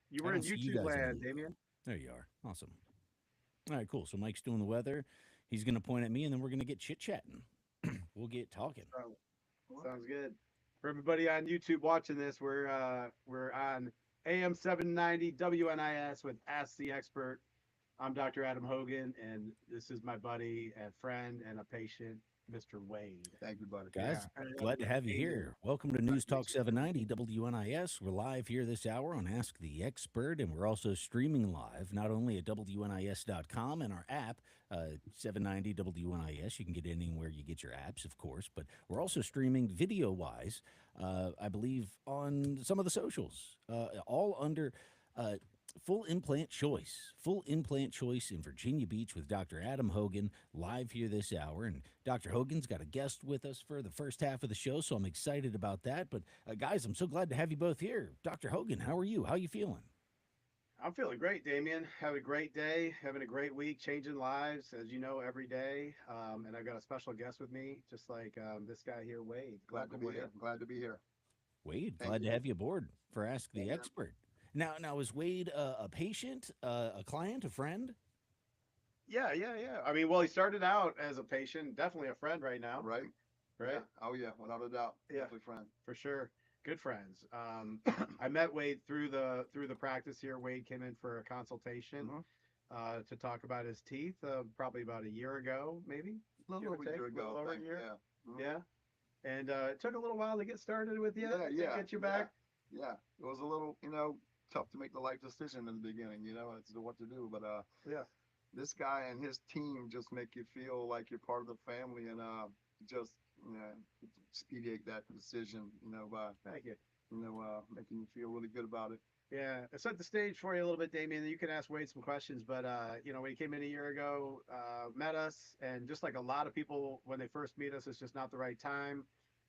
You I were don't in see you YouTube guys land, on. Damien. There you are. Awesome. All right, cool. So Mike's doing the weather. He's going to point at me, and then we're going to get chit chatting. We'll get talking. So, Well, sounds good. For everybody on YouTube watching this, we're on AM 790 WNIS with Ask the Expert. I'm Dr. Adam Hogan, and this is my buddy and friend and a patient, Mr. Wade. thank you, buddy. Yeah, Guys, and glad to have you Damien. here. Welcome to Nice News to meet Talk you. 790 WNIS. We're live here this hour on Ask the Expert, and we're also streaming live not only at WNIS.com and our app, 790 WNIS. You can get it anywhere you get your apps, of course, but we're also streaming video wise, I believe, on some of the socials, all under. Full Implant Choice. Full Implant Choice in Virginia Beach with Dr. Adam Hogan live here this hour. And Dr. Hogan's got a guest with us for the first half of the show, so I'm excited about that. But guys, I'm so glad to have you both here. Dr. Hogan, how are you? How you feeling? I'm feeling great, Damien. Having a great day, having a great week, changing lives, as you know, every day. And I've got a special guest with me, just like this guy here, Wade. Glad to Welcome, be Wade. here. Glad to be here. Wade, Thank glad to you. have you aboard for Ask the Yeah. Expert. Now is Wade a patient, a client, a friend? Yeah, yeah, yeah. I mean, well, he started out as a patient, definitely a friend right now, Right? right? Yeah. Oh, yeah. Without a doubt. Yeah, Definitely friend. for sure. Good friends. I met Wade through the practice here. Wade came in for a consultation Mm-hmm. to talk about his teeth, probably about a year ago, maybe, A little give or over a take, year a little ago, I over a think. year. Yeah. Mhm. Yeah, and it took a little while to get started with you, Yeah. to Yeah. get you Yeah. back. Yeah. It was a little, tough to make the life decision in the beginning, as to what to do. But Yeah, this guy and his team just make you feel like you're part of the family and just, expedite that decision, by, thank you. making you feel really good about it. Yeah, I set the stage for you a little bit, Damien. You can ask Wade some questions, but when he came in a year ago, met us, and just like a lot of people, when they first meet us, it's just not the right time,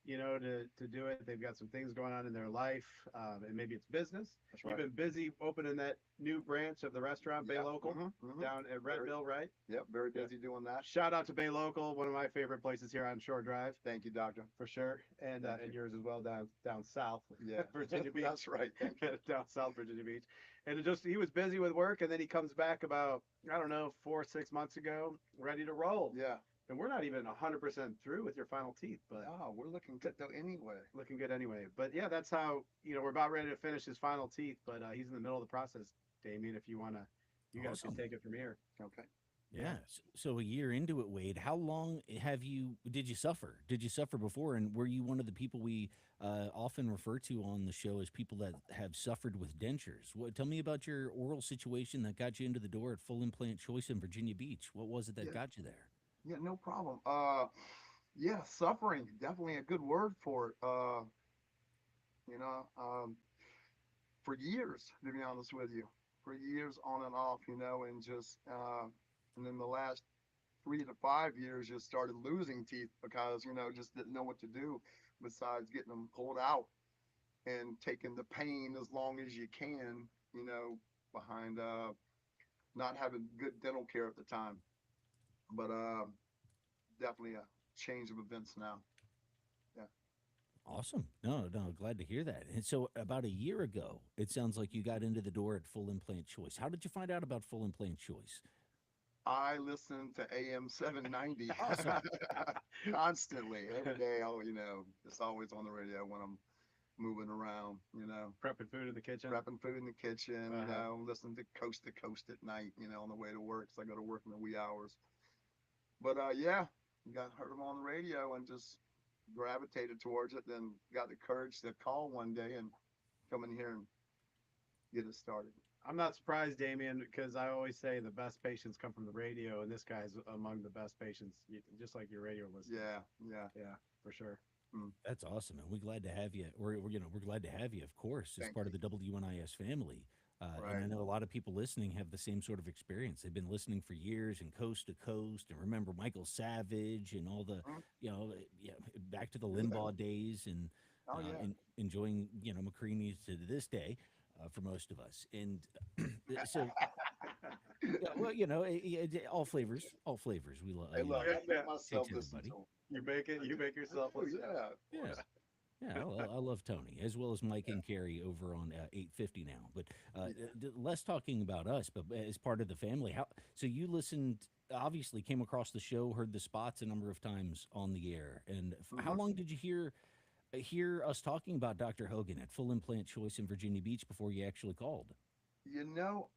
to do it. They've got some things going on in their life, and maybe it's business. That's You've right. been busy opening that new branch of the restaurant, Bay Yeah. Local, down at Red Very, Mill, right? yep. Very Yeah. busy doing that. Shout out to Bay Local, one of my favorite places here on Shore Drive, Thank you, doctor. for sure, and Thank you. yours as well down south, Yeah. Virginia Beach. That's right. Thank you. Down South Virginia Beach. And he was busy with work, and then he comes back about, I don't know, 4 or 6 months ago, ready to roll. Yeah. And we're not even 100% through with your final teeth, but Oh, we're looking good though anyway. looking good anyway. But yeah, that's how, we're about ready to finish his final teeth, but he's in the middle of the process, Damien. If you want to, you guys can Awesome. take it from here. Okay. Yeah. So a year into it, Wade, how long did you suffer? Did you suffer before? And were you one of the people we often refer to on the show as people that have suffered with dentures? Tell me about your oral situation that got you into the door at Full Implant Choice in Virginia Beach. What was it that Yeah. got you there? Yeah, no problem. Yeah, suffering, definitely a good word for it. You know, for years, to be honest with you, for years on and off, and just, and then the last 3 to 5 years, just started losing teeth because, just didn't know what to do besides getting them pulled out and taking the pain as long as you can, behind not having good dental care at the time. But definitely a change of events now. Yeah. Awesome. No, glad to hear that. And so about a year ago, it sounds like you got into the door at Full Implant Choice. How did you find out about Full Implant Choice? I listen to AM 790 Awesome. constantly every day. Oh, it's always on the radio when I'm moving around, Prepping food in the kitchen. prepping food in the kitchen, Uh-huh. listening to Coast at night, on the way to work. So I go to work in the wee hours. But yeah, got heard them on the radio and just gravitated towards it. Then got the courage to call one day and come in here and get it started. I'm not surprised, Damien, because I always say the best patients come from the radio, and this guy's among the best patients, just like your radio listeners. Yeah, yeah. Yeah, for sure. Mm, That's awesome, and we're glad to have you. We're glad to have you, of course, as thank part you. of the WNIS family. And I Right. know a lot of people listening have the same sort of experience. They've been listening for years and coast to coast, and remember Michael Savage and all the, Mm, back to the yeah. Limbaugh days, and Oh yeah. enjoying McCreaney's to this day for most of us. And so, yeah, well, all flavors. We love, Hey, look, Yeah, I yeah. make myself takes listen everybody. to them. You make it. You make yourself Oh listen. yeah, of Yeah. course. Yeah, I love Tony as well as Mike and Carrie over on 850 now. But Yeah. less talking about us, but as part of the family. How so? You listened, obviously, came across the show, heard the spots a number of times on the air, and how Mhm. long did you hear us talking about Dr. Hogan at Full Implant Choice in Virginia Beach before you actually called? You know,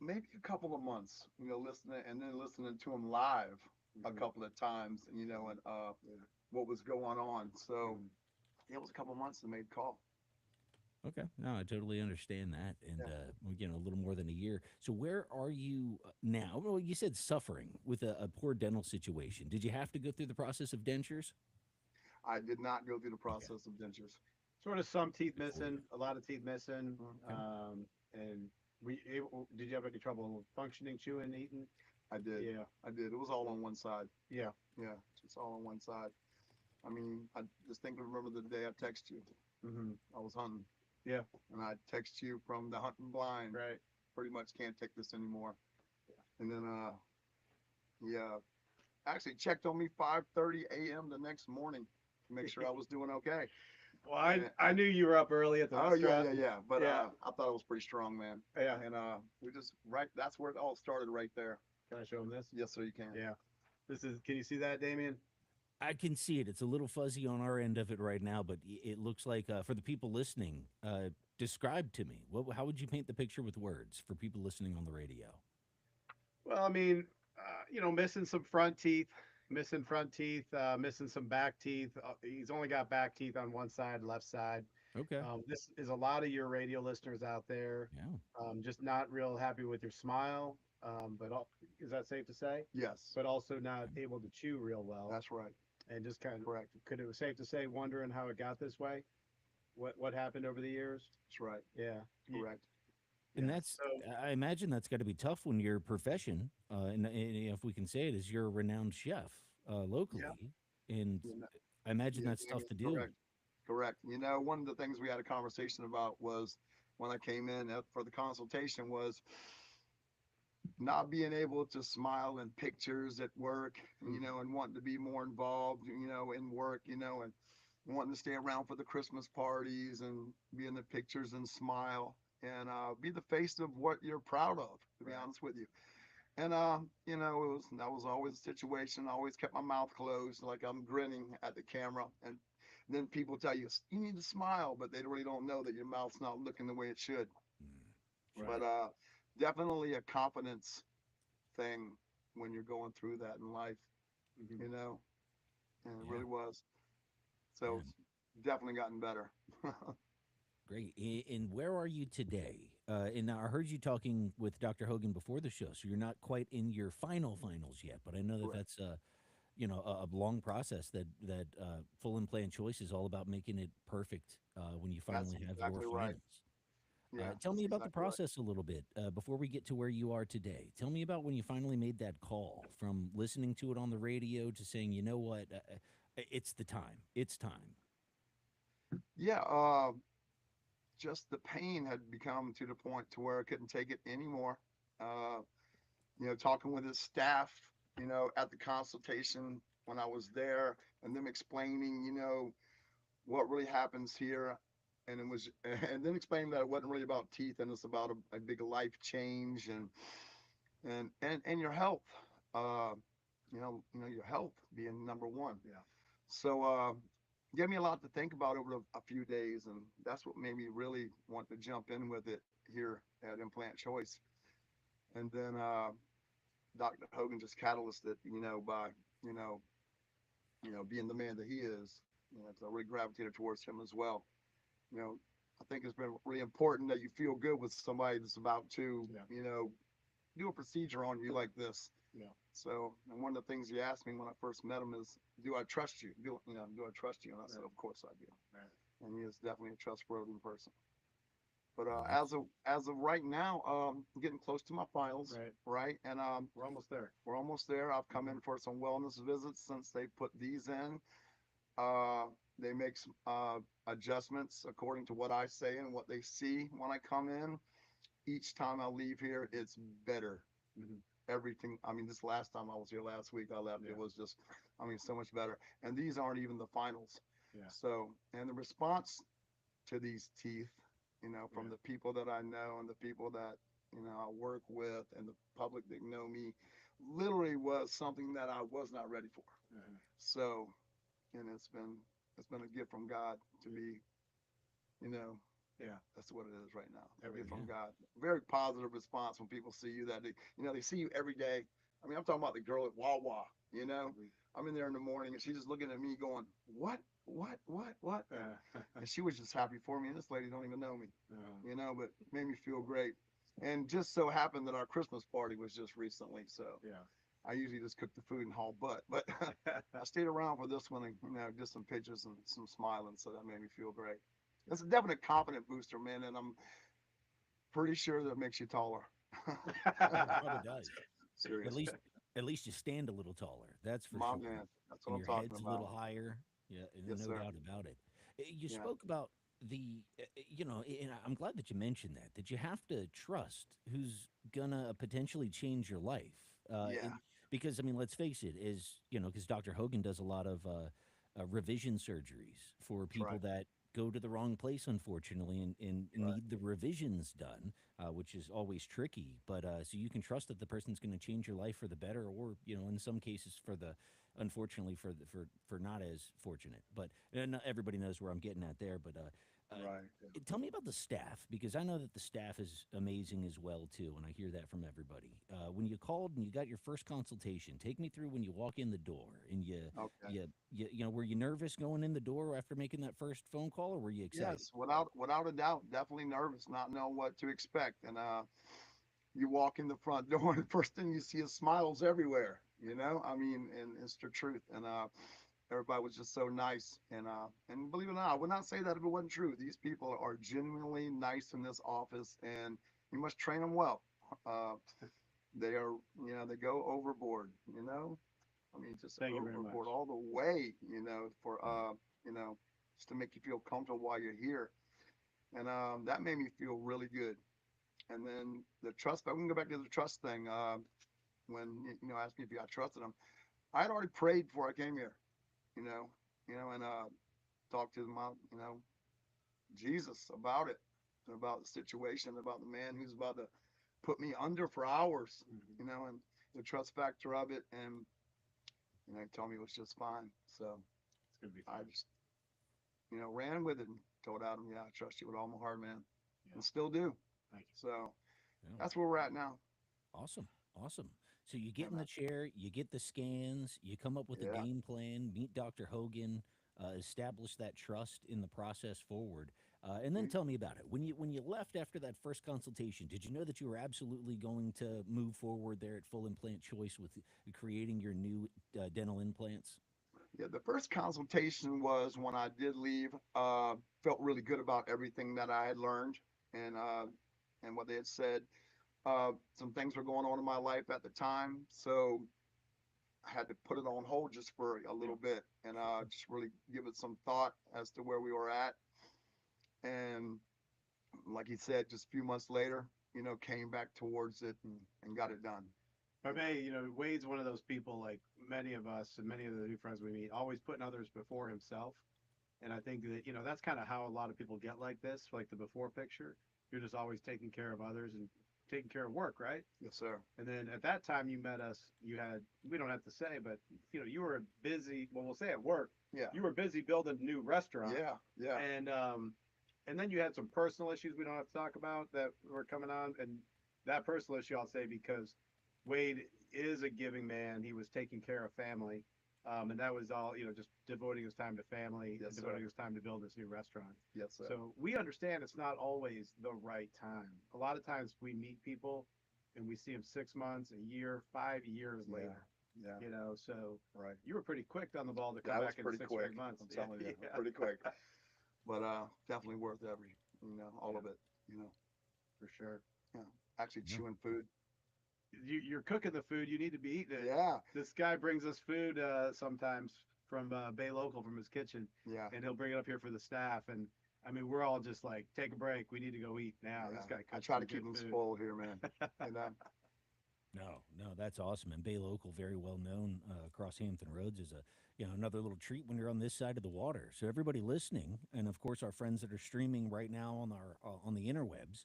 maybe a couple of months, listening and then listening to him live a Mhm. couple of times, and Yeah. what was going on. So it was a couple of months and made call. Okay, no, I totally understand that, and Yeah. a little more than a year. So where are you now? Well, you said suffering with a poor dental situation. Did you have to go through the process of dentures? I did not go through the Okay, process of dentures. Sort of some teeth before you. missing, a lot of teeth missing. Okay. And did you have any trouble functioning, chewing, eating? I did. Yeah. I did. It was all on one side. Yeah. Yeah, just all on one side. I mean, I distinctly remember the day I texted you. Hmm. I was hunting, Yeah. and I text you from the hunting blind. Right. Pretty much can't take this anymore. And then, yeah, actually checked on me 5:30 a.m. the next morning to make sure I was doing okay. Well, And, I knew you were up early at the oh yeah, restaurant. yeah, yeah. But Yeah. I thought it was pretty strong, man. Yeah. And we just right. That's where it all started, right there. Can I show him this? Yes, sir, you can. Yeah. This is. Can you see that, Damien? I can see it. It's a little fuzzy on our end of it right now, but it looks like for the people listening, describe to me how would you paint the picture with words for people listening on the radio? Well, I mean, missing some front teeth, missing some back teeth. He's only got back teeth on one side, left side. Okay. This is a lot of your radio listeners out there, Yeah. just not real happy with your smile. Is that safe to say? Yes, But also not able to chew real well, that's right. and just kind of Correct. could it was safe to say wondering how it got this way, what happened over the years. That's right. Yeah. Correct. And Yeah. that's, So I imagine that's got to be tough when your profession, and if we can say it, is you're a renowned chef locally. Yeah. And You know, I imagine yeah, that's tough to deal with. correct. Correct. One of the things we had a conversation about was when I came in for the consultation was not being able to smile in pictures at work, and wanting to be more involved, in work, and wanting to stay around for the Christmas parties and be in the pictures and smile and be the face of what you're proud of, to be Right. honest with you. And that was always a situation. I always kept my mouth closed, like I'm grinning at the camera. And then people tell you you need to smile, but they really don't know that your mouth's not looking the way it should. Mm, right. But definitely a confidence thing when you're going through that in life, Mhm. you know, and it yeah. really was. So Man, it's definitely gotten better. great. And where are you today? And now I heard you talking with Dr. Hogan before the show, so you're not quite in your finals yet. But I know that Correct. that's a long process that full implant choice is all about making it perfect when you That's finally have your exactly right. finals. Yeah, Tell that's me about the exactly right. process a little bit before we get to where you are today. Tell me about when you finally made that call from listening to it on the radio to saying, you know what, it's the time. It's time. Yeah, just the pain had become to the point to where I couldn't take it anymore. Uh, talking with his staff, at the consultation when I was there, and them explaining, what really happens here, and it was, and then explaining that it wasn't really about teeth, and it's about a big life change, and your health. Uh, your health being number one. Yeah. So, gave me a lot to think about over a few days, and that's what made me really want to jump in with it here at Implant Choice. And then Dr. Hogan just catalyzed it, by you know, being the man that he is. So I really gravitated towards him as well. You know, I think it's been really important that you feel good with somebody that's about to, Yeah. do a procedure on you like this. Yeah. So, and one of the things he asked me when I first met him is, "Do I trust you? Do I trust you?" And I said, Right. "Of course I do." Right. And he is definitely a trustworthy person. But Well, as of right now, I'm getting close to my finals, Right. right? And We're almost there. we're almost there. I've come in for some wellness visits since they put these in. Uh, they make some adjustments according to what I say and what they see when I come in. Each time I leave here, it's better. Mhm. Everything. I mean, this last time I was here last week, I left. Yeah. It was just, I mean, so much better. And these aren't even the finals. Yeah. So, and the response to these teeth, from Yeah. the people that I know and the people that, I work with and the public that know me, literally was something that I was not ready for. Uh-huh. So, and it's been a gift from God to be, you know, Yeah. that's what it is right now. A Every gift from Yeah. God. Very positive response when people see you, that they see you every day. I mean, I'm talking about the girl at Wawa, Mhm. I'm in there in the morning and she's just looking at me going, what? Uh, And she was just happy for me. And this lady don't even know me, but made me feel great. And just so happened that our Christmas party was just recently. So yeah. I usually just cook the food and haul butt, but I stayed around for this one and, did some pictures and some smiling. So that made me feel great. It's a definite confident booster, man. And I'm pretty sure that makes you taller. Oh, it probably does. At Serious. least at least you stand a little taller. That's for My sure. man. That's what And I'm your talking head's a little about. higher. Yeah, Yes, no sir. doubt about it. You Yeah. spoke about and I'm glad that you mentioned that you have to trust who's gonna potentially change your life. Yeah. Because I mean, let's face it, because Dr. Hogan does a lot of revision surgeries for That's right. people that go to the wrong place, unfortunately, and Right. need the revisions done, which is always tricky. But so you can trust that the person's going to change your life for the better, or in some cases for the unfortunately for not as fortunate. But not everybody knows where I'm getting at there. But Right. tell me about the staff, because I know that the staff is amazing as well too, and I hear that from everybody. When you called and you got your first consultation, take me through when you walk in the door and Okay. were you nervous going in the door after making that first phone call, or were you excited? Yes, without a doubt, definitely nervous, not knowing what to expect. And you walk in the front door, and the first thing you see is smiles everywhere. I mean, and it's the truth. And everybody was just so nice. And believe it or not, I would not say that if it wasn't true. These people are genuinely nice in this office, and you must train them well. Uh, they are, they go overboard. I mean, just Thank you very much. overboard all the way. For Yeah. just to make you feel comfortable while you're here. And that made me feel really good. And then the trust, but we can go back to the trust thing. When asked me if I trusted him, I had already prayed before I came here. You know, and talked to Jesus about it, about the situation, about the man who's about to put me under for hours. Mhm. And the trust factor of it, and he told me it was just fine. So It's gonna be I fun. just ran with it and told Adam, yeah, I trust you with all my heart, man, Yeah. and still do. Thank So Yeah. that's where we're at now. Awesome. Awesome. So you get Yeah, in the man. chair, you get the scans, you come up with a Yeah. game plan, meet Dr. Hogan, establish that trust in the process forward, and then We, tell me about it. When you left after that first consultation, did you know that you were absolutely going to move forward there at Full Implant Choice with creating your new dental implants? yeah, the first consultation was when I did leave. Felt really good about everything that I had learned, and what they had said. Some things were going on in my life at the time, so I had to put it on hold just for a Yeah. little bit, and just really give it some thought as to where we were at. And like he said, just a few months later, came back towards it and got it done. But May, Wade's one of those people, like many of us and many of the new friends we meet, always putting others before himself. And I think that, that's kind of how a lot of people get like this, like the before picture. You're just always taking care of others and taking care of work, right? Yes, sir. And then at that time you met us, we don't have to say, but you were busy, well, we'll say at work, Yeah. you were busy building a new restaurant. Yeah. Yeah. And then you had some personal issues we don't have to talk about that were coming on. And that personal issue, I'll say, because Wade is a giving man. He was taking care of family. And that was all, just devoting his time to family Yes, and sir. devoting his time to build this new restaurant. Yes, sir. So we understand it's not always the right time. A lot of times we meet people and we see them 6 months, a year, 5 years Yeah. later. Yeah. So Right. you were pretty quick on the ball to come That was back in pretty six quick. straight months. I'm telling you, Yeah. pretty quick. But definitely worth all of it. For sure. Yeah. Actually Yeah. chewing food. You're cooking the food. You need to be eating it. Yeah. This guy brings us food sometimes from Bay Local from his kitchen, Yeah. and he'll bring it up here for the staff. And I mean, we're all just like, take a break. We need to go eat now. Yeah. This guy I cooks try some to keep good them food. spoiled here, man. You know. No, that's awesome. And Bay Local, very well known across Hampton Roads, is a another little treat when you're on this side of the water. So everybody listening, and of course our friends that are streaming right now on our on the interwebs,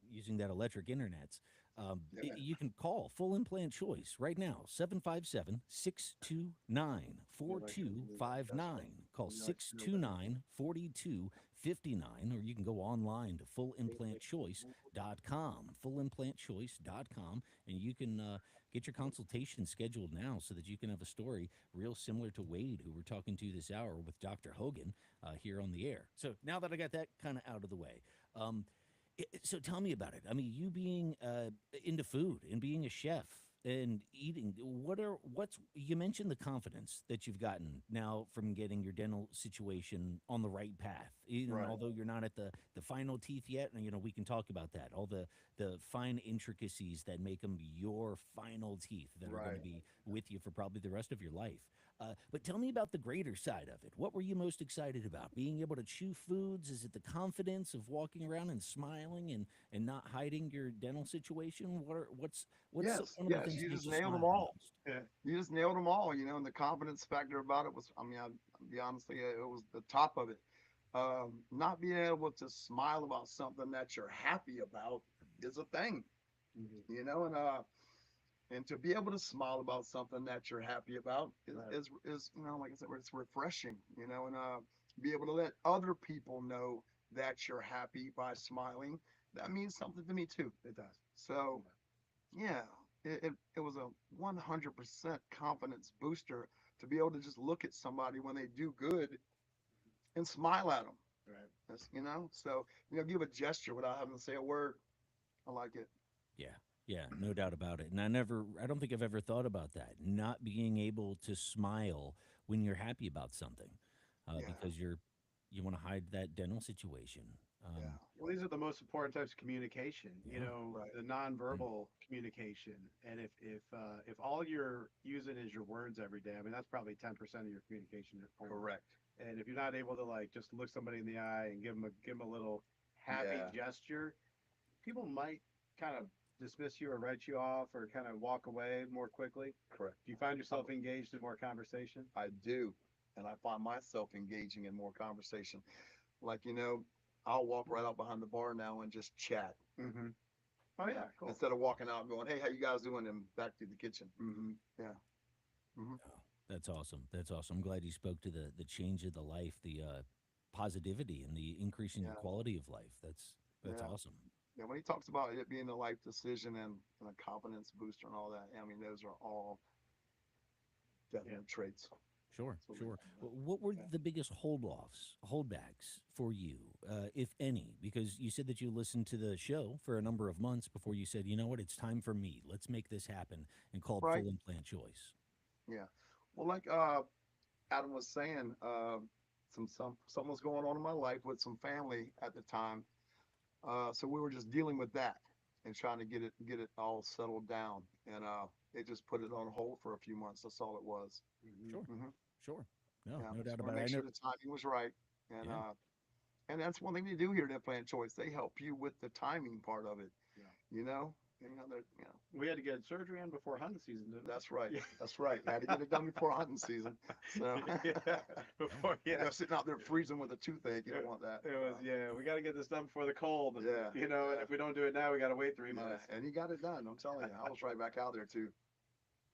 using that electric internet, Yeah. you can call Full Implant Choice right now, 757-629-4259. Call 629-4259, or you can go online to fullimplantchoice.com, fullimplantchoice.com, and you can get your consultation scheduled now so that you can have a story real similar to Wade, who we're talking to this hour with Dr. Hogan here on the air. So now that I got that kind of out of the way, so tell me about it. I mean, you being into food and being a chef and eating, what's you mentioned the confidence that you've gotten now from getting your dental situation on the right path. Even Right. although you're not at the final teeth yet, and we can talk about that. All the fine intricacies that make them your final teeth that are going to Right. be with you for probably the rest of your life. But tell me about the greater side of it. What were you most excited about? Being able to chew foods? Is it the confidence of walking around and smiling and not hiding your dental situation? What's Yes. one of the Yes. things You that just makes you nailed them smile the all. most? Yeah. You just nailed them all. And the confidence factor about it was, I mean, I'll be honestly, it was the top of it. Not being able to smile about something that you're happy about is a thing, Mhm. and to be able to smile about something that you're happy about Right. is like I said, it's refreshing, and be able to let other people know that you're happy by smiling. That means something to me too. It does. So yeah, it was a 100% confidence booster to be able to just look at somebody when they do good and smile at them. Right. So give a gesture without having to say a word. I like it. Yeah, yeah, no doubt about it. And I don't think I've ever thought about that. Not being able to smile when you're happy about something, Yeah, because you want to hide that dental situation. yeah, Well, these are the most important types of communication. Yeah, right, The mm, nonverbal communication. And if all you're using is your words every day, I mean that's probably 10% of your communication at home. correct. And if you're not able to like just look somebody in the eye and give them a little happy Yeah, gesture, people might kind of dismiss you or write you off or kind of walk away more quickly. correct. Do you find Um, yourself engaged in more conversation? I do, and I find myself engaging in more conversation. Like I'll walk right out behind the bar now and just chat Mm-hmm. Oh yeah, cool. instead of walking out and going, "Hey, how you guys doing?" and back to the kitchen. Mm-hmm. Yeah. Hmm. oh, that's awesome. That's awesome. I'm glad you spoke to the change of the life, the positivity, and the increasing your Yeah. quality of life. That's Yeah. awesome. Yeah. When he talks about it being a life decision and a confidence booster and all that, I mean, those are all Yeah. definite traits. Sure, So, sure. What were yeah. the biggest holdbacks for you, if any? Because you said that you listened to the show for a number of months before you said, you know what, it's time for me. Let's make this happen, and called Right. Full Implant Choice. Yeah. Well, like Adam was saying, something was going on in my life with some family at the time. So we were just dealing with that and trying to get it all settled down, and it just put it on hold for a few months. That's all it was. Mm-hmm. Sure, Hmm. sure. No, Yeah, no just doubt want about to it. make sure the timing was right, and Yeah, uh, and that's one thing they do here at Implant Choice. They help you with the timing part of it. Yeah. You know, they're. We had to get surgery on before hunting season, didn't we? That's right. Yeah. That's right. I had to get it done before hunting season. So Yeah. Before, yeah. you're sitting out there freezing with a toothache. You don't want that. It was, yeah, we got to get this done before the cold. Yeah, And yeah. if we don't do it now, we got to wait 3 months. Yeah, and he got it done. I'm telling you, I was right back out there too.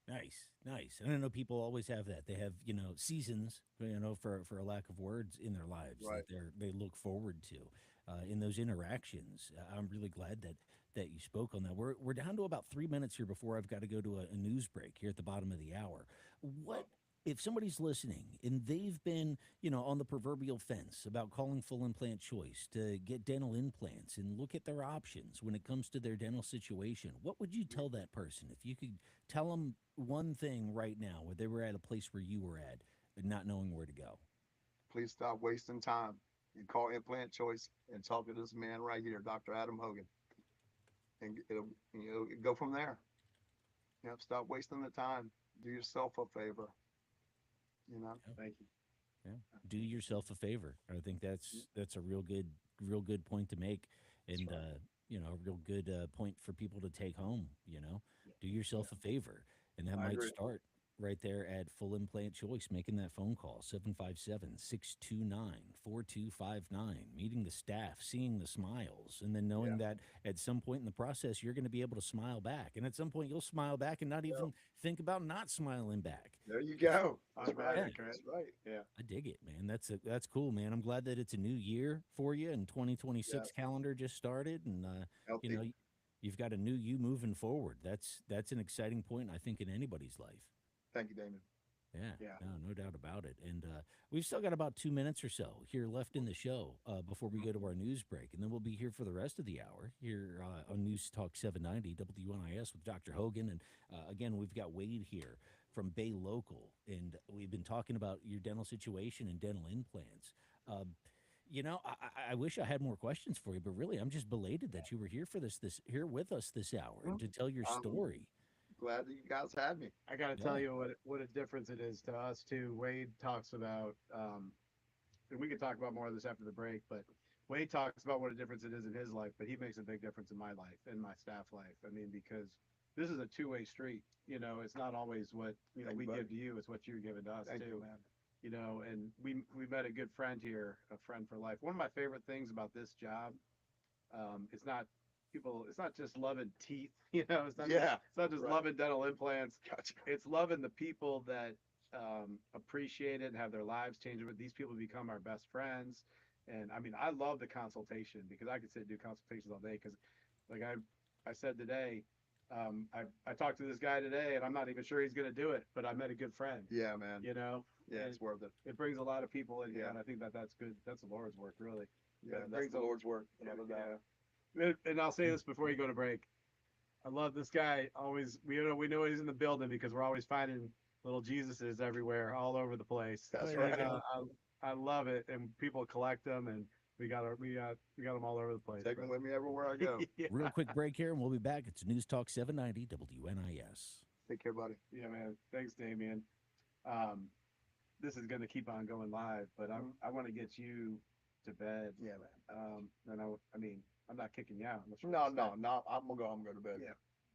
nice, nice. And I know people always have that. They have seasons, for a lack of words in their lives Right. that they look forward to in those interactions. I'm really glad that you spoke on that. We're down to about 3 minutes here before I've got to go to a news break here at the bottom of the hour. What if somebody's listening and they've been, on the proverbial fence about calling Full Implant Choice to get dental implants and look at their options when it comes to their dental situation? What would you tell that person if you could tell them one thing right now where they were at a place where you were at and not knowing where to go? Please stop wasting time. You call Implant Choice and talk to this man right here, Dr. Adam Hogan, and it'll go from there. Yep. Stop wasting the time. Do yourself a favor. You know. Thank you. Yeah. Do yourself a favor. I think that's a real good point to make, That's and right. a real good point for people to take home. Yeah. Do yourself a favor. And that I might agree. start right there at Full Implant Choice, making that phone call, 757-629-4259, meeting the staff, seeing the smiles, and then knowing that at some point in the process, you're going to be able to smile back. And at some point, you'll smile back and not even think about not smiling back. There you go. That's right. Automatic, right? That's right. Yeah. I dig it, man. That's cool, man. I'm glad that it's a new year for you, and 2026 calendar just started, and Healthy. you know, you've got a new you moving forward. That's an exciting point, I think, in anybody's life. Thank you, Damon. Yeah. No doubt about it. And we've still got about 2 minutes or so here left in the show before we go to our news break, and then we'll be here for the rest of the hour here on News Talk 790 WNIS with Dr. Hogan. And again, we've got Wade here from Bay Local, and we've been talking about your dental situation and dental implants. You know, I wish I had more questions for you, but really, I'm just belated that you were here for this here with us this hour and to tell your story. Glad that you guys had me. I got to tell you what a difference it is to us too. Wade talks about, and we can talk about more of this after the break, but Wade talks about what a difference it is in his life, but he makes a big difference in my life and my staff life. I mean, because this is a two-way street. You know, it's not always what we give to you; it's what you're giving to us Thank too. you, man. You know, and we met a good friend here, a friend for life. One of my favorite things about this job, it's not people. It's not just loving teeth. You know, it's not. It's not just loving dental implants. Gotcha. It's loving the people that appreciate it and have their lives changed. With these people become our best friends. And I mean, I love the consultation because I could sit and do consultations all day. Because, like I said today, I talked to this guy today, and I'm not even sure he's going to do it, but I met a good friend. Yeah, man. You know. Yeah, it's worth it. It brings a lot of people in here, and I think that's good. That's the Lord's work, really. Yeah, It that's brings the Lord's work. And I'll say this before you go to break. I love this guy. Always, we know he's in the building because we're always finding little Jesuses everywhere, all over the place. That's And, right. I love it, and people collect them, and we got them all over the place. Take them with me everywhere I go. Yeah. Real quick break here, and we'll be back. It's News Talk 790 WNIS. Take care, buddy. Yeah, man. Thanks, Damien. This is going to keep on going live, but I want to get you to bed. Yeah, man. And I mean, I'm not kicking you out. No. I'm gonna go home and go to bed. Yeah.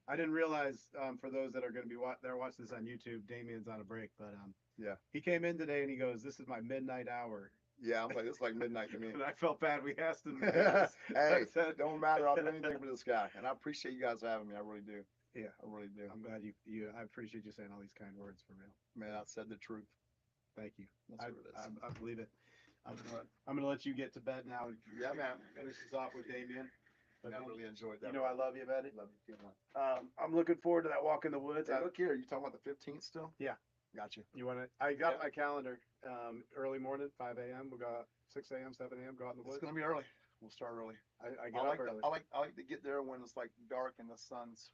I didn't realize for those that are going to be watching this on YouTube, Damien's on a break, but he came in today and he goes, "This is my midnight hour." Yeah, I'm like, it's like midnight to me. And I felt bad. We asked him. Hey, I said, don't matter. I'll do anything for this guy, and I appreciate you guys having me. I really do. Yeah, I really do. I'm glad you. I appreciate you saying all these kind words for real. Man, I said the truth. Thank you. That's what it is. I believe it. I'm gonna let you get to bed now. Yeah, man. Finish this off with Damien. But I really enjoyed that. you know I love you, buddy. Love you too, man. I'm looking forward to that walk in the woods. Hey, look here. You talking about the 15th still? Yeah. Gotcha. You want to? I got my calendar. Early morning, 5 a.m. We'll go out 6 a.m., 7 a.m. Go out in the It's woods. gonna be early. We'll start early. I get I up like early. I like to get there when it's like dark and the sun's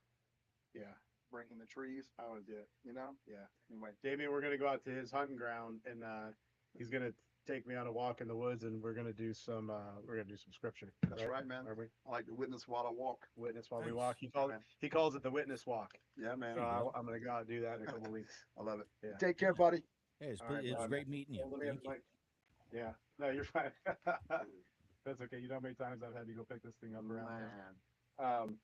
Yeah, breaking the trees. I want to do it. You know. Yeah. Anyway. Damien, we're gonna go out to his hunting ground, and he's gonna take me on a walk in the woods, and we're gonna do some scripture. That's right, man. Are we? I like to witness while I walk. Witness while we Nice. walk. He calls it the witness walk. Yeah, man. So I'm gonna go out and do that in a couple weeks. I love it. Yeah. Take care, buddy. Hey, All right, it was bud. great meeting you. Well, let me have Thank you. the mic. Yeah. No, you're fine. That's okay. You know how many times I've had to go pick this thing up around here. Man.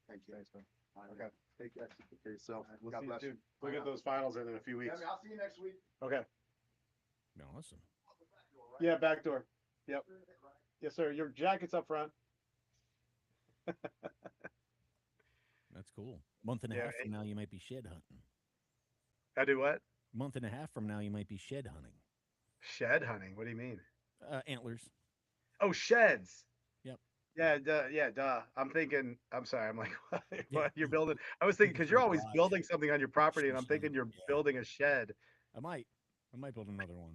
Thank you. Thanks, man. Okay. Take care. Take care of yourself. We'll God see bless you. dude. We'll get those finals in a few Yeah, weeks. man, I'll see you next week. Okay. Awesome. Yeah, back door. Yep. Yes, sir. Your jacket's up front. That's cool. Month and a Yeah, half from now, you might be shed hunting. I do what? Month and a half from now, you might be shed hunting. Shed hunting. What do you mean? Antlers. Oh, sheds. Yep. Yeah, duh. I'm thinking. I'm sorry. I'm like, what? Yeah. What you're building? I was thinking because you're always Garage. building something on your property, and I'm Shed, thinking you're yeah. building a shed. I might build another one.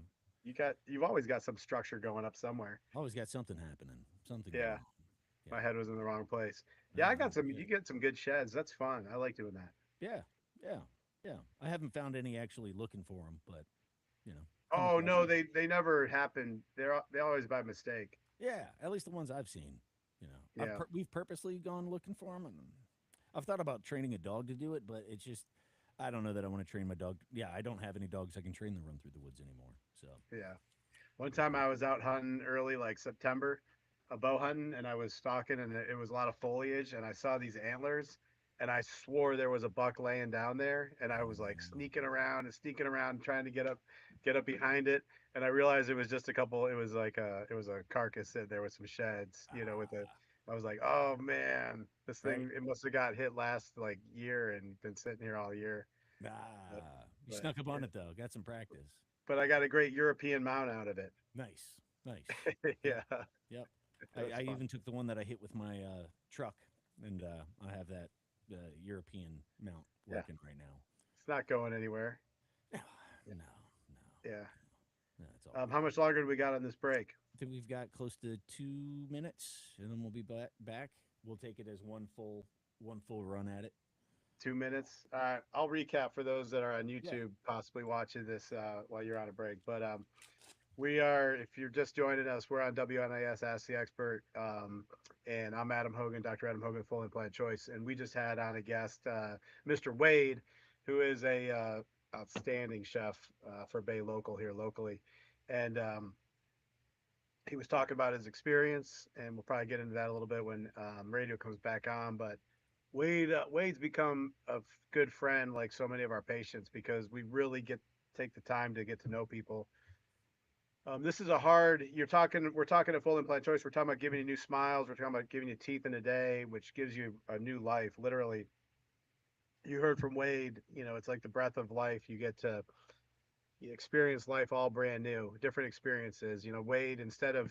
You've always got some structure going up somewhere. Always got something happening. Something. Yeah. going on. My head was in the wrong place. Yeah, I got some. good. You get some good sheds. That's fun. I like doing that. Yeah. I haven't found any actually looking for them, but you know. Oh come no, across them. they never happen. They always by mistake. Yeah, at least the ones I've seen. You know, Yeah. we've purposely gone looking for them, and I've thought about training a dog to do it, but it's just I don't know that I want to train my dog. Yeah, I don't have any dogs I can train to run through the woods anymore. So Yeah. One time I was out hunting early, like September, bow hunting, and I was stalking, and it was a lot of foliage, and I saw these antlers, and I swore there was a buck laying down there, and I was like Oh, sneaking around, trying to get up behind it, and I realized it was just a couple. It was a carcass sitting there with some sheds, you know, with a. I was like, oh man, this right. thing it must have got hit last like year and been sitting here all year. But, You but snuck up yeah, on it though. Got some practice. but I got a great European mount out of it. Nice, nice. Yep, Yeah, yep. that's I fun. even took the one that I hit with my truck, and I have that European mount Yeah, working right now. it's not going anywhere. No, Yeah, no, yeah. no. It's all good. How much longer do we got on this break? I think we've got close to 2 minutes, and then we'll be back. We'll take it as one full run at it. 2 minutes. All right, I'll recap for those that are on Yeah. YouTube, possibly watching this while you're on a break. But we are, if you're just joining us, we're on WNIS Ask the Expert, and I'm Adam Hogan, Dr. Adam Hogan, Full Implant Choice, and we just had on a guest, Mr. Wade, who is a outstanding chef for Bay Local here locally, and he was talking about his experience, and we'll probably get into that a little bit when radio comes back on. But Wade's become a good friend, like so many of our patients, because we really get take the time to get to know people. This is a hard. You're talking. We're talking a full implant choice. We're talking about giving you new smiles. We're talking about giving you teeth in a day, which gives you a new life. Literally, you heard from Wade. You know, it's like the breath of life. You get to you experience life all brand new, different experiences. You know, Wade, instead of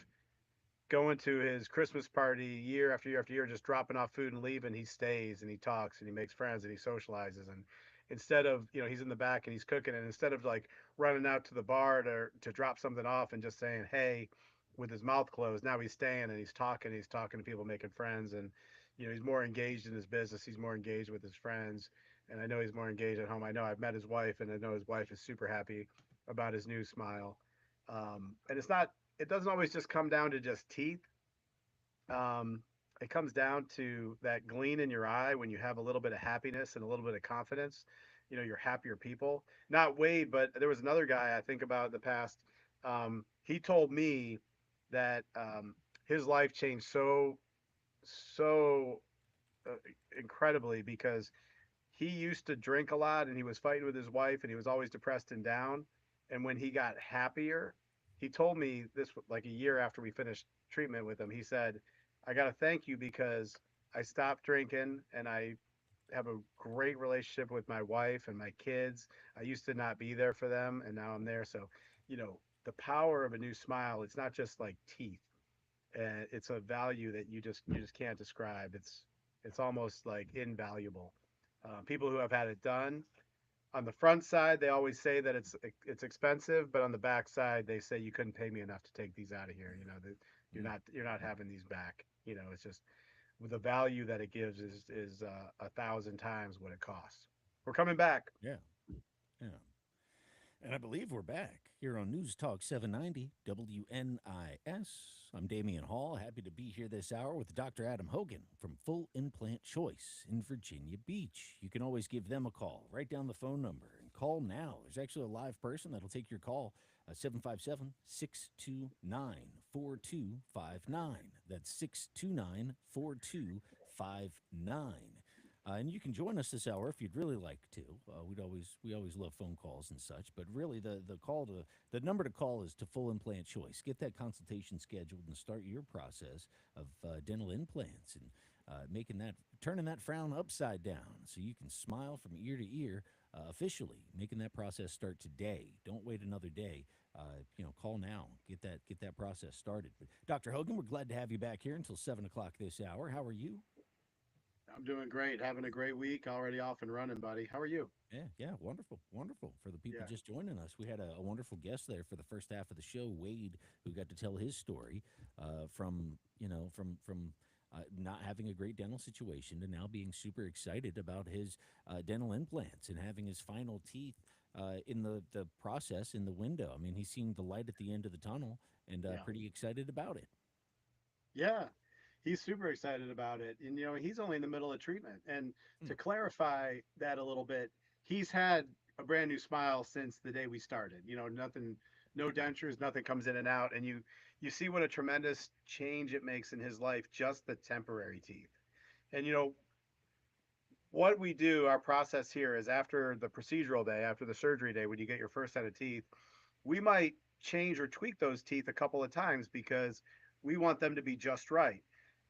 going to his Christmas party year after year after year, just dropping off food and leaving, he stays and he talks and he makes friends and he socializes. And instead of, you know, he's in the back and he's cooking, and instead of like running out to the bar to drop something off and just saying, hey, with his mouth closed, now he's staying and he's talking to people, making friends. And, you know, he's more engaged in his business. He's more engaged with his friends. And I know he's more engaged at home. I know I've met his wife, and I know his wife is super happy about his new smile. And it doesn't always just come down to just teeth. um, it comes down to that gleam in your eye when you have a little bit of happiness and a little bit of confidence. You know, you're happier people. Not Wade, but there was another guy I think about in the past. He told me that his life changed so uh, incredibly because he used to drink a lot and he was fighting with his wife and he was always depressed and down. And when he got happier, he told me this like a year after we finished treatment with him. He said, I got to thank you because I stopped drinking and I have a great relationship with my wife and my kids. I used to not be there for them and now I'm there. So, you know, the power of a new smile, it's not just like teeth. And it's a value that you just can't describe. It's almost like invaluable. People who have had it done on the front side, they always say that it's expensive, but on the back side, they say you couldn't pay me enough to take these out of here. You know that Mm, you're not having these back. You know, it's just the value that it gives is 1,000 times what it costs. We're coming back. yeah, yeah. And I believe we're back here on News Talk 790 WNIS. I'm Damian Hall, happy to be here this hour with Dr. Adam Hogan from Full Implant Choice in Virginia Beach. You can always give them a call. Write down the phone number and call now. There's actually a live person that'll take your call. 757 That's 629-4259. And you can join us this hour if you'd really like to. We always love phone calls and such, but really the number to call is to Full Implant Choice. Get that consultation scheduled and start your process of dental implants and turning that frown upside down so you can smile from ear to ear officially. Making that process start today. Don't wait another day. Call now. Get that process started. But Dr. Hogan, we're glad to have you back here until 7 o'clock this hour. How are you? I'm doing great. Having a great week. Already off and running, buddy. How are you? Yeah, wonderful, wonderful. For the people Yeah. just joining us, we had a wonderful guest there for the first half of the show, Wade, who got to tell his story from not having a great dental situation to now being super excited about his dental implants and having his final teeth in the process in the window. I mean, he's seeing the light at the end of the tunnel and Yeah. pretty excited about it. Yeah. He's super excited about it. And, you know, he's only in the middle of treatment. And Mm, to clarify that a little bit, he's had a brand new smile since the day we started. You know, nothing, no dentures, nothing comes in and out. And you see what a tremendous change it makes in his life, just the temporary teeth. And, you know, what we do, our process here is after the procedural day, after the surgery day, when you get your first set of teeth, we might change or tweak those teeth a couple of times because we want them to be just right.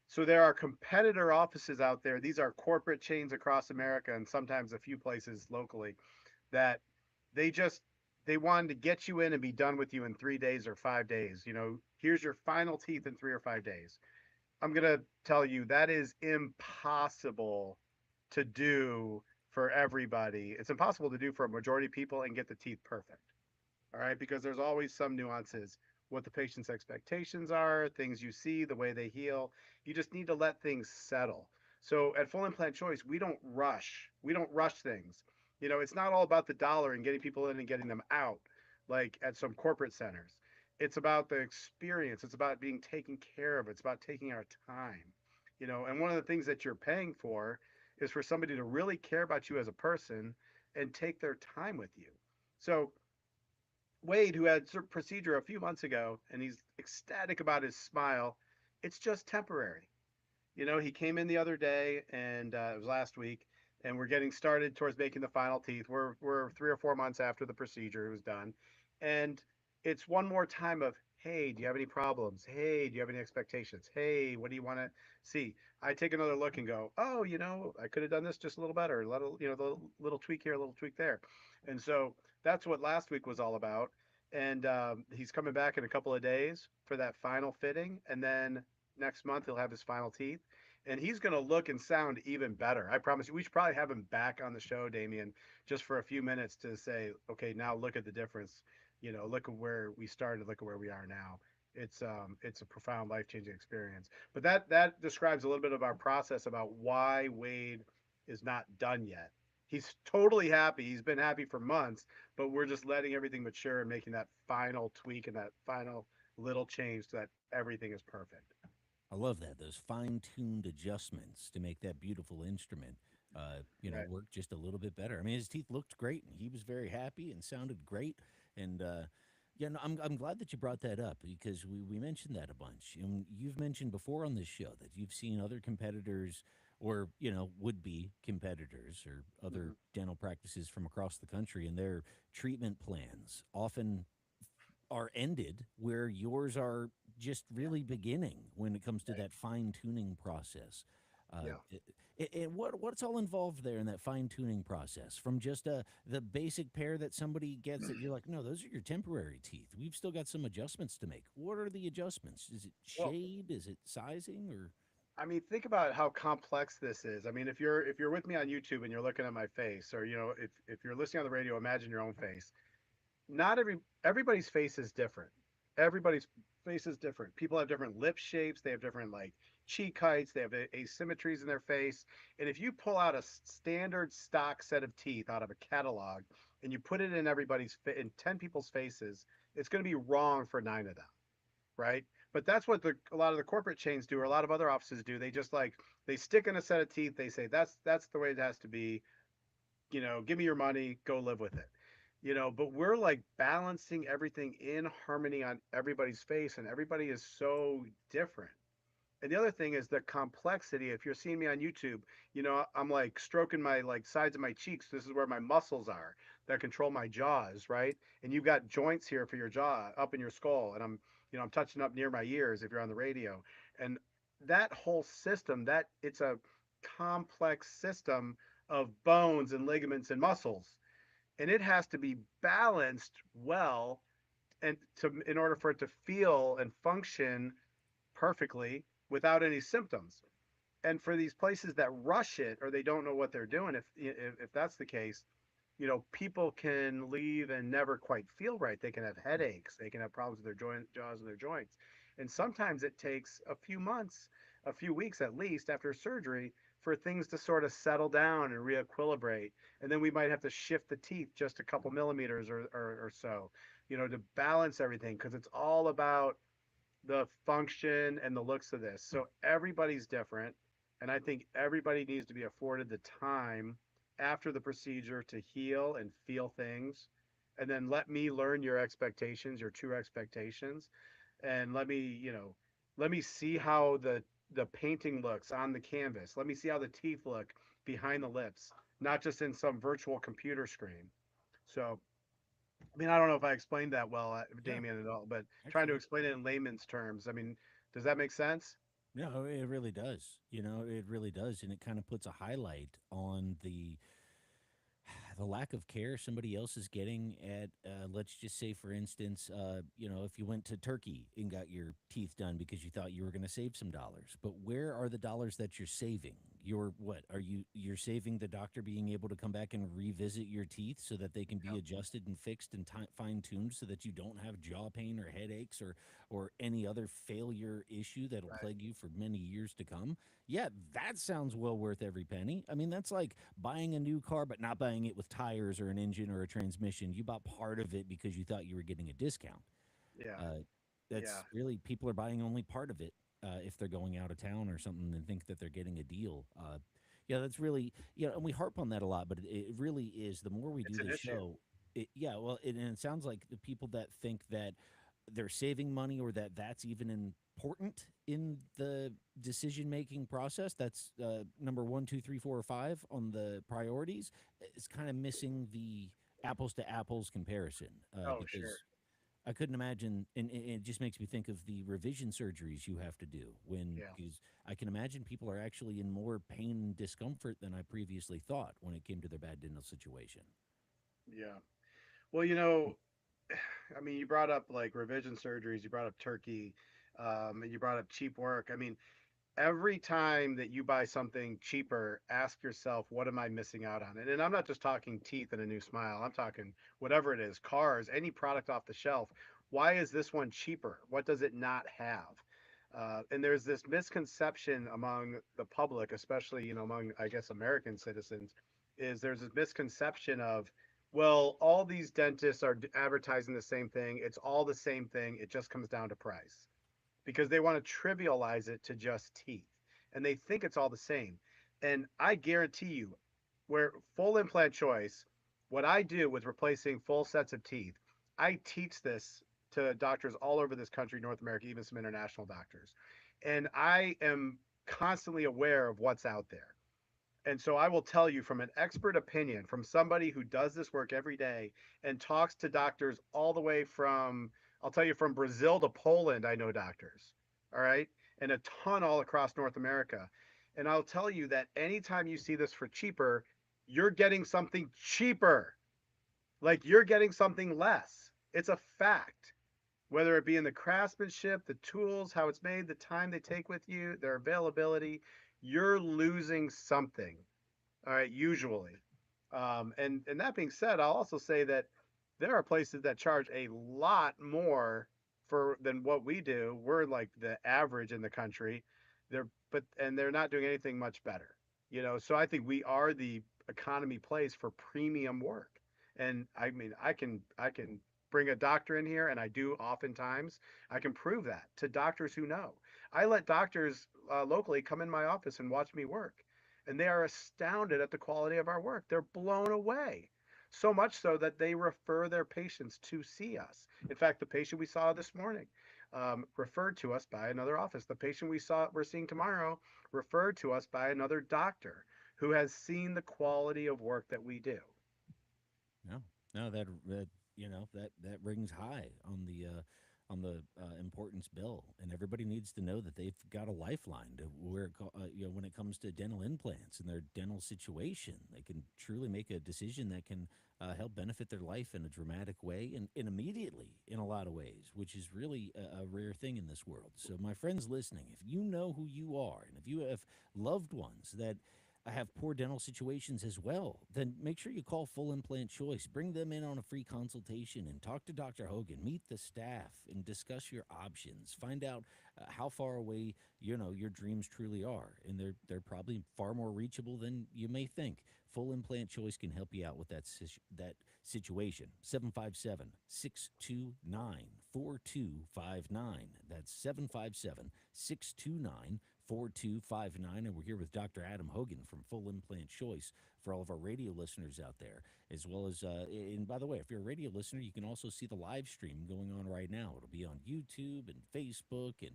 So there are competitor offices out there. These are corporate chains across America and sometimes a few places locally that they just they wanted to get you in and be done with you in 3 days or 5 days. Here's your final teeth in 3 or 5 days. I'm gonna tell you that is impossible to do for everybody. It's impossible to do for a majority of people and get the teeth perfect. All right, because there's always some nuances. What the patient's expectations are, things you see, the way they heal. You just need to let things settle. So at Full Implant Choice, we don't rush. We don't rush things. It's not all about the dollar and getting people in and getting them out like at some corporate centers. It's about the experience. It's about being taken care of. It's about taking our time. And one of the things that you're paying for is for somebody to really care about you as a person and take their time with you. So Wade, who had a procedure a few months ago, and he's ecstatic about his smile. It's just temporary. He came in the other day, and it was last week, and we're getting started towards making the final teeth. We're 3 or 4 months after the procedure was done, and it's one more time of, hey, do you have any problems? Hey, do you have any expectations? Hey, what do you want to see? I take another look and go, oh, I could have done this just a little better. The little tweak here, a little tweak there, and so that's what last week was all about. And he's coming back in a couple of days for that final fitting, and then next month he'll have his final teeth, and he's going to look and sound even better. I promise you. We should probably have him back on the show, Damien, just for a few minutes to say, okay, now look at the difference. Look at where we started, look at where we are now. It's a profound, life changing experience. But that describes a little bit of our process about why Wade is not done yet. He's totally happy. He's been happy for months, but we're just letting everything mature and making that final tweak and that final little change so that everything is perfect. I love that. Those fine tuned adjustments to make that beautiful instrument, Right. work just a little bit better. I mean, his teeth looked great and he was very happy and sounded great. And, yeah, no, I'm glad that you brought that up because we mentioned that a bunch. And you've mentioned before on this show that you've seen other competitors or, would be competitors or other Mm-hmm. dental practices from across the country and their treatment plans often are ended where yours are just really beginning when it comes to Right. that fine tuning process. Yeah. And what's all involved there in that fine tuning process? From just the basic pair that somebody gets that you're like, no, those are your temporary teeth. We've still got some adjustments to make. What are the adjustments? Is it Well, shade? Is it sizing? Or I mean, think about how complex this is. I mean, if you're with me on YouTube and you're looking at my face, or if you're listening on the radio, imagine your own face. Not everybody's face is different. Everybody's face is different. People have different lip shapes. They have different like cheek heights. They have asymmetries in their face. And if you pull out a standard stock set of teeth out of a catalog and you put it in in 10 people's faces, it's going to be wrong for 9 of them, right? But that's what a lot of the corporate chains do, or a lot of other offices do. They just like they stick in a set of teeth. They say that's the way it has to be. Give me your money, go live with it. But we're like balancing everything in harmony on everybody's face, and everybody is so different. And the other thing is the complexity. If you're seeing me on YouTube, I'm like stroking my like sides of my cheeks. This is where my muscles are that control my jaws, right? And you've got joints here for your jaw up in your skull, and I'm touching up near my ears if you're on the radio. And that whole system, that it's a complex system of bones and ligaments and muscles, and it has to be balanced well and in order for it to feel and function perfectly without any symptoms. And for these places that rush it or they don't know what they're doing, if that's the case, people can leave and never quite feel right. They can have headaches. They can have problems with their jaws and their joints. And sometimes it takes a few months, a few weeks at least after surgery for things to sort of settle down and reequilibrate. And then we might have to shift the teeth just a couple millimeters or so, to balance everything because it's all about the function and the looks of this. So everybody's different. And I think everybody needs to be afforded the time after the procedure to heal and feel things. And then let me learn your expectations, your true expectations. And let me see how the painting looks on the canvas. Let me see how the teeth look behind the lips, not just in some virtual computer screen. So, I mean, I don't know if I explained that well, Yeah, Damien, at all, but trying to excellent. explain it in layman's terms. I mean, does that make sense? No, it really does. It really does, and it kind of puts a highlight on the lack of care somebody else is getting at, let's just say, for instance, if you went to Turkey and got your teeth done because you thought you were going to save some dollars, but where are the dollars that you're saving? You're saving the doctor being able to come back and revisit your teeth so that they can be Yeah. adjusted and fixed and fine tuned so that you don't have jaw pain or headaches or any other failure issue that'll Right. plague you for many years to come. Yeah, that sounds well worth every penny. I mean, that's like buying a new car, but not buying it with tires or an engine or a transmission. You bought part of it because you thought you were getting a discount. Yeah. Uh, Yeah. that's really people are buying only part of it if they're going out of town or something and think that they're getting a deal. Yeah, that's really and we harp on that a lot, but it really is. The more we do It's an this issue. show, and it sounds like the people that think that they're saving money or that that's even important in the decision making process. That's number one, two, three, four, or five on the priorities. It's kind of missing the apples to apples comparison Oh, sure. because I couldn't imagine, and it just makes me think of the revision surgeries you have to do when, Yeah. because I can imagine people are actually in more pain and discomfort than I previously thought when it came to their bad dental situation. Yeah. Well, I mean, you brought up like revision surgeries, you brought up Turkey, and you brought up cheap work. I mean, every time that you buy something cheaper, ask yourself, what am I missing out on? And I'm not just talking teeth and a new smile. I'm talking whatever it is, cars, any product off the shelf. Why is this one cheaper? What does it not have? And there's this misconception among the public, especially among I guess American citizens, is there's this misconception of, well, all these dentists are advertising the same thing. It's all the same thing. It just comes down to price because they want to trivialize it to just teeth and they think it's all the same. And I guarantee you, where full implant choice, what I do with replacing full sets of teeth, I teach this to doctors all over this country, North America, even some international doctors. And I am constantly aware of what's out there. And so I will tell you from an expert opinion, from somebody who does this work every day and talks to doctors all the way from, I'll tell you, from Brazil to Poland, I know doctors. All right. And a ton all across North America. And I'll tell you that anytime you see this for cheaper, you're getting something cheaper. Like you're getting something less. It's a fact. Whether it be in the craftsmanship, the tools, how it's made, the time they take with you, their availability, you're losing something. All right, usually. And that being said, I'll also say that there are places that charge a lot more for than what we do. We're like the average in the country. They're not doing anything much better. So I think we are the economy place for premium work. And I mean, I can bring a doctor in here, and I do oftentimes. I can prove that to doctors who know. I let doctors locally come in my office and watch me work, and they are astounded at the quality of our work. They're blown away. So much so that they refer their patients to see us. In fact, the patient we saw this morning referred to us by another office. The patient we're seeing tomorrow referred to us by another doctor who has seen the quality of work that we do. No, no, that rings high on the importance bill, and everybody needs to know that they've got a lifeline to when it comes to dental implants and their dental situation, they can truly make a decision that can help benefit their life in a dramatic way and immediately in a lot of ways, which is really a rare thing in this world. So, my friends listening, if you know who you are, and if you have loved ones that have poor dental situations as well, then make sure you call Full Implant Choice. Bring them in on a free consultation and talk to Dr. Hogan. Meet the staff and discuss your options. Find out how far away your dreams truly are, and they're probably far more reachable than you may think. Full Implant Choice can help you out with that situation. 757-629-4259. That's 757-629-4259. And we're here with Dr. Adam Hogan from Full Implant Choice for all of our radio listeners out there, as well as, and by the way, if you're a radio listener, you can also see the live stream going on right now. It'll be on YouTube and Facebook and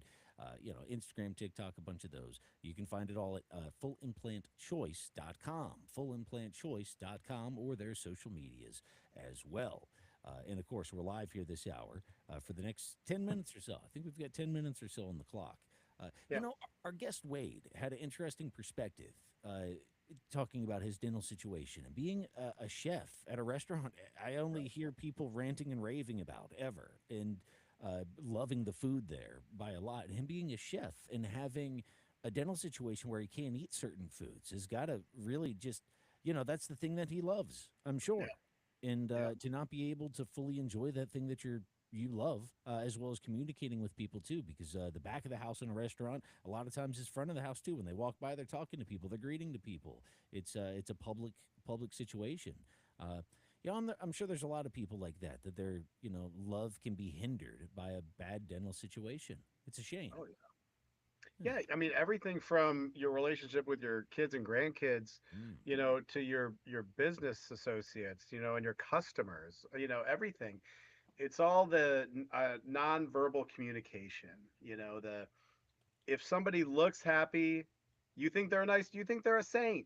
Instagram, TikTok, a bunch of those. You can find it all at fullimplantchoice.com, fullimplantchoice.com, or their social medias as well. And of course, we're live here this hour for the next 10 minutes or so. I think we've got 10 minutes or so on the clock. Yeah. Our guest Wade had an interesting perspective talking about his dental situation and being a chef at a restaurant. I only hear people ranting and raving about ever, and loving the food there by a lot. And him being a chef and having a dental situation where he can't eat certain foods has got to really just, that's the thing that he loves, I'm sure. And to not be able to fully enjoy that thing that you love, as well as communicating with people too, because the back of the house in a restaurant a lot of times is front of the house too. When they walk by, they're talking to people, they're greeting to people. It's a public situation. I'm sure there's a lot of people like that their love can be hindered by a bad dental situation. It's a shame. Oh, yeah. I mean, everything from your relationship with your kids and grandkids, Mm. to your business associates, and your customers, everything. It's all the nonverbal communication. The if somebody looks happy, you think they're a saint.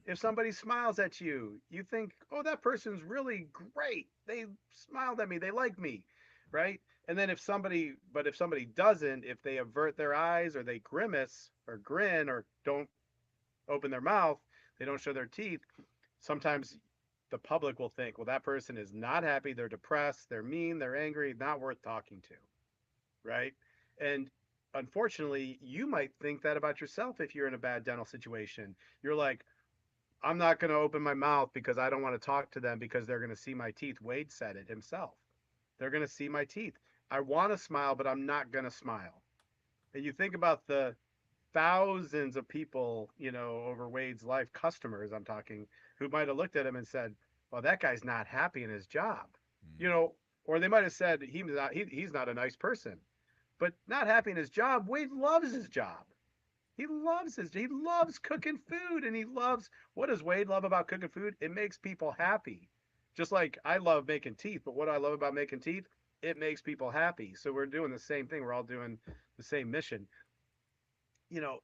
If somebody smiles at you, you think, oh, that person's really great. They smiled at me. They like me, right? And then if somebody doesn't, if they avert their eyes or they grimace or grin or don't open their mouth, they don't show their teeth, sometimes the public will think, well, that person is not happy. They're depressed. They're mean. They're angry. Not worth talking to, right? And unfortunately, you might think that about yourself if you're in a bad dental situation. You're like, I'm not going to open my mouth because I don't want to talk to them because they're going to see my teeth. Wade said it himself. They're going to see my teeth. I want to smile, but I'm not going to smile. And you think about the thousands of people, over Wade's life, customers, I'm talking, who might have looked at him and said, well, that guy's not happy in his job, Mm. or they might have said he's not a nice person, but not happy in his job. Wade loves his job. He loves cooking food, and he loves, what does Wade love about cooking food? It makes people happy. Just like I love making teeth, but what do I love about making teeth? It makes people happy. So we're doing the same thing. We're all doing the same mission. You know,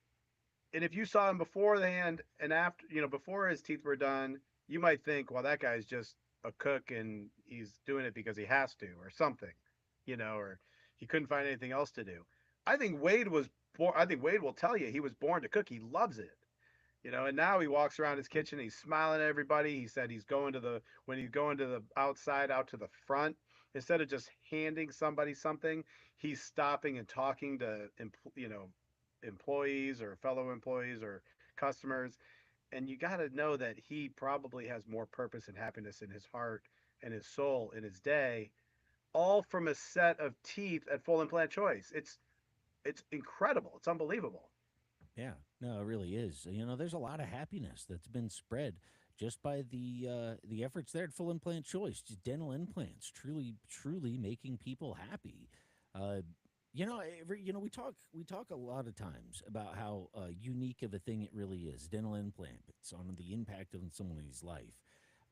and if you saw him beforehand and after, before his teeth were done, you might think, well, that guy's just a cook and he's doing it because he has to or something, or he couldn't find anything else to do. I think Wade was born, I think Wade will tell you he was born to cook. He loves it. And now he walks around his kitchen, he's smiling at everybody. He said when he's going to the outside, out to the front, instead of just handing somebody something, he's stopping and talking to, employees or fellow employees or customers. And you got to know that he probably has more purpose and happiness in his heart and his soul in his day, all from a set of teeth at Full Implant Choice. It's incredible. It's unbelievable. Yeah, no, it really is. There's a lot of happiness that's been spread just by the efforts there at Full Implant Choice, just dental implants, truly making people happy. Uh, we talk a lot of times about how unique of a thing it really is, dental implant. It's on the impact on someone's life.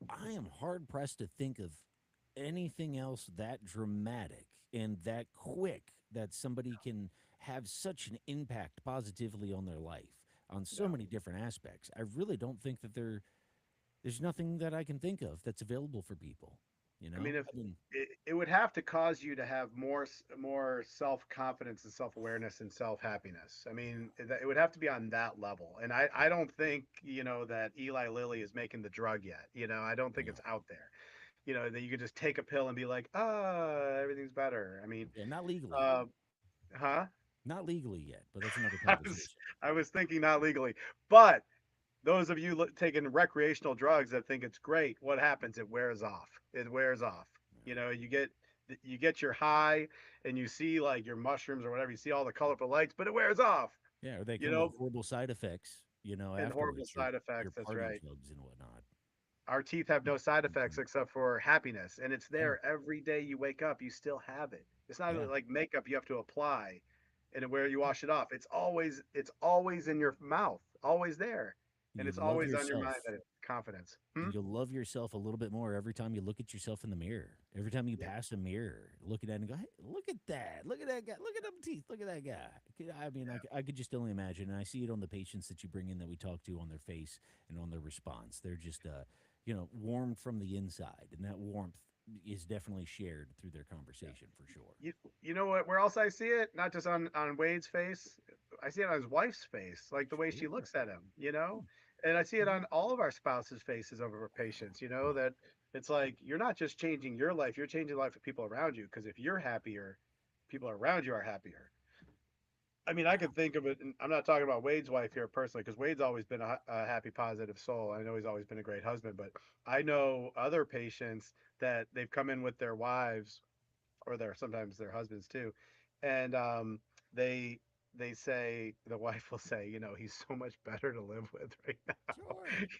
I am hard pressed to think of anything else that dramatic and that quick that somebody can have such an impact positively on their life on so Yeah. many different aspects. I really don't think that there's nothing that I can think of that's available for people. I mean, if I mean, it would have to cause you to have more self confidence and self awareness and self happiness. I mean, it would have to be on that level. And I don't think that Eli Lilly is making the drug yet. I don't think no, it's out there. That you could just take a pill and be like, everything's better. I mean, yeah, not legally, uh, huh? not legally yet, but that's another I was conversation. I was thinking not legally, but those of you taking recreational drugs that think it's great, what happens? It wears off. It wears off. You get your high and you see like your mushrooms or whatever. You see all the colorful lights, but it wears off. Yeah, or they You come with know, horrible side effects. and horrible Afterwards, side your effects. That's party right. drugs and whatnot. Our teeth have no side effects Mhm. except for happiness, and it's Yeah, there every day you wake up. You still have it. It's not yeah, like makeup you have to apply, and where you wash it off. It's always in your mouth, always there. And You it's love always on your yourself, mind that it's confidence. and you'll love yourself a little bit more every time you look at yourself in the mirror. Every time you Yeah. pass a mirror, look at that and go, "Hey, look at that! Look at that guy! Look at them teeth! Look at that guy!" I mean, Yeah. I could just only imagine, and I see it on the patients that you bring in that we talk to on their face and on their response. They're just, warmed from the inside, and that warmth is definitely shared through their conversation for sure. You, you know what? Where else I see it? Not just on Wade's face. I see it on his wife's face, like the way she Sure. looks at him. And I see it on all of our spouses' faces over our patients. That it's like you're not just changing your life; you're changing the life of people around you. Because if you're happier, people around you are happier. I mean, I could think of it. And I'm not talking about Wade's wife here personally, because Wade's always been a happy, positive soul. I know he's always been a great husband, but I know other patients that they've come in with their wives or their sometimes their husbands too, and they they say the wife will say, he's so much better to live with right now.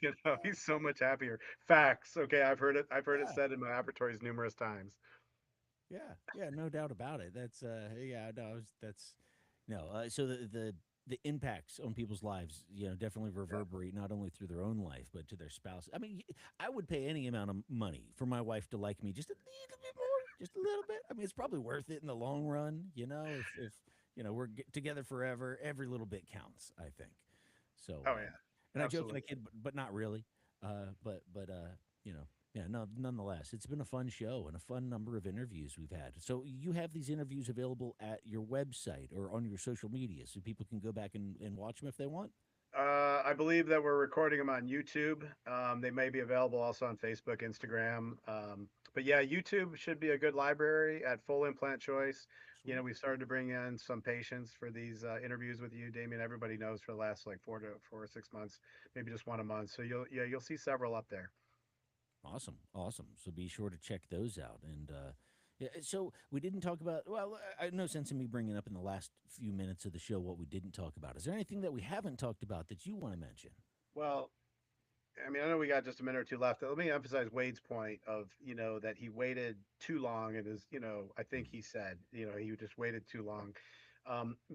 Sure. He's so much happier. Facts. Okay, I've heard it. I've heard it Yeah. said in my laboratories numerous times. Yeah, yeah, no doubt about it. That's yeah, no, that's no. So the impacts on people's lives, definitely Yeah. reverberate not only through their own life but to their spouse. I mean, I would pay any amount of money for my wife to like me just a little bit more, just a little bit. I mean, it's probably worth it in the long run, if we're together forever, every little bit counts, I think. So, Oh yeah. and I joke and I Absolutely. kid, but not really. You know, yeah, no, nonetheless, it's been a fun show and a fun number of interviews we've had. So you have these interviews available at your website or on your social media so people can go back and watch them if they want. I believe that we're recording them on YouTube. They may be available also on Facebook, Instagram. But yeah, YouTube should be a good library at Full Implant Choice. Sweet. We've started to bring in some patients for these interviews with you, Damien. Everybody knows for the last like 4 or 6 months, maybe just one a month. So you'll see several up there. Awesome. Awesome. So be sure to check those out. And yeah, so we didn't talk about, well, no sense in me bringing up in the last few minutes of the show what we didn't talk about. Is there anything that we haven't talked about that you want to mention? Well, I mean, I know we got just a minute or two left. Let me emphasize Wade's point of, that he waited too long and I think he said, he just waited too long.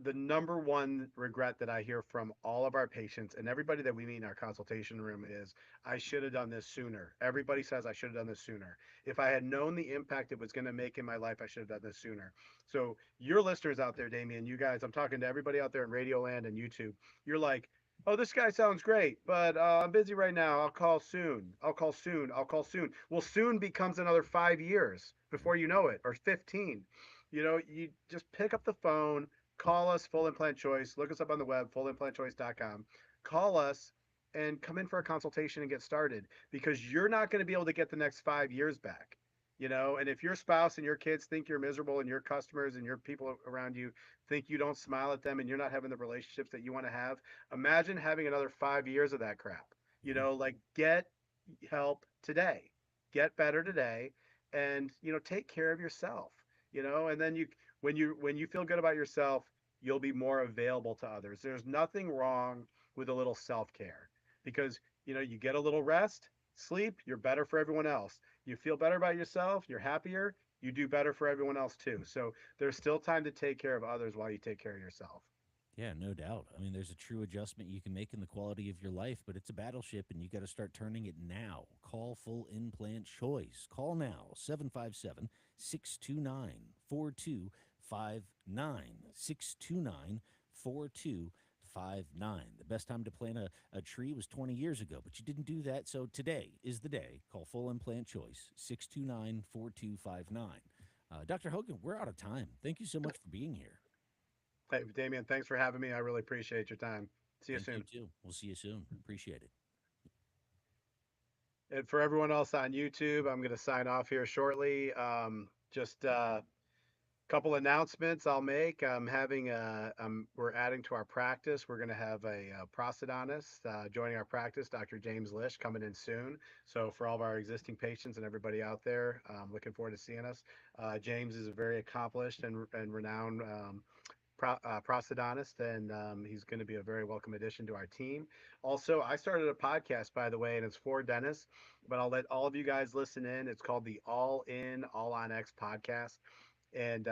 The number one regret that I hear from all of our patients and everybody that we meet in our consultation room is, I should have done this sooner. Everybody says I should have done this sooner. If I had known the impact it was going to make in my life, I should have done this sooner. So, your listeners out there, Damien, you guys, I'm talking to everybody out there in Radio Land and YouTube. You're like, oh, this guy sounds great, but I'm busy right now. I'll call soon. I'll call soon. I'll call soon. Well, soon becomes another 5 years before you know it, or 15. You just pick up the phone, call us, Full Implant Choice. Look us up on the web, fullimplantchoice.com. Call us and come in for a consultation and get started, because you're not going to be able to get the next 5 years back. And if your spouse and your kids think you're miserable and your customers and your people around you think you don't smile at them and you're not having the relationships that you want to have, imagine having another 5 years of that crap. Yeah. Like, get help today, get better today, and take care of yourself. And then when you feel good about yourself, you'll be more available to others. There's nothing wrong with a little self-care, because you get a little rest, sleep, you're better for everyone else. You feel better about yourself, you're happier, you do better for everyone else too. So there's still time to take care of others while you take care of yourself. Yeah, no doubt. I mean, there's a true adjustment you can make in the quality of your life, but it's a battleship and you got to start turning it now. Call Full Implant Choice. Call now 757 629 4259. 629 4259. The best time to plant a tree was 20 years ago, but you didn't do that. So today is the day. Call Full Implant Choice 629 4259. Dr. Hogan, we're out of time. Thank you so much for being here. Hey, Damien, thanks for having me. I really appreciate your time. See you Thank you soon. too. We'll see you soon. Appreciate it. And for everyone else on YouTube, I'm going to sign off here shortly. Just a couple announcements I'll make. We're adding to our practice. We're going to have a prosthodontist joining our practice, Dr. James Lish, coming in soon. So for all of our existing patients and everybody out there, looking forward to seeing us. James is a very accomplished and renowned prosthodontist, and he's going to be a very welcome addition to our team. Also, I started a podcast, by the way, and it's for dentists, but I'll let all of you guys listen in. It's called the All In, All On X podcast. And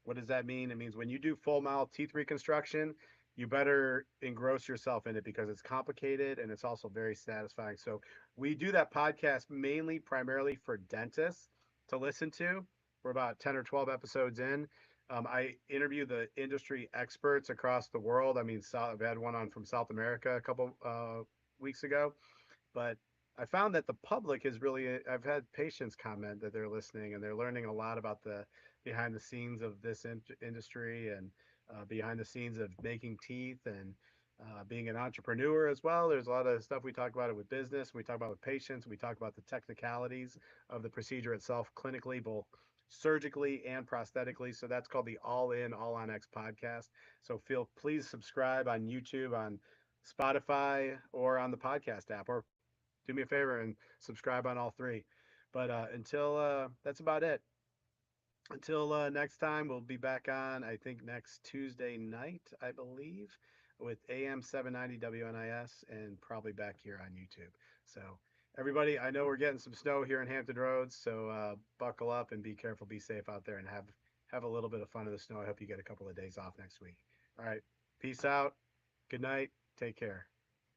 what does that mean? It means when you do full mouth teeth reconstruction, you better engross yourself in it because it's complicated and it's also very satisfying. So we do that podcast mainly primarily for dentists to listen to. We're about 10 or 12 episodes in. I interview the industry experts across the world. I mean, I've had one on from South America a couple weeks ago, but I found that the public is really, I've had patients comment that they're listening and they're learning a lot about the behind the scenes of this industry and behind the scenes of making teeth and being an entrepreneur as well. There's a lot of stuff we talk about it with business. We talk about it with patients. We talk about the technicalities of the procedure itself clinically, both surgically and prosthetically. So that's called the All In, All on X podcast. So please subscribe on YouTube, on Spotify, or on the podcast app, or do me a favor and subscribe on all three. But until that's about it. Until next time, we'll be back on, I think, next Tuesday night, I believe, with AM 790 WNIS and probably back here on YouTube. So, everybody, I know we're getting some snow here in Hampton Roads, so buckle up and be careful, be safe out there, and have a little bit of fun in the snow. I hope you get a couple of days off next week. All right. Peace out. Good night. Take care.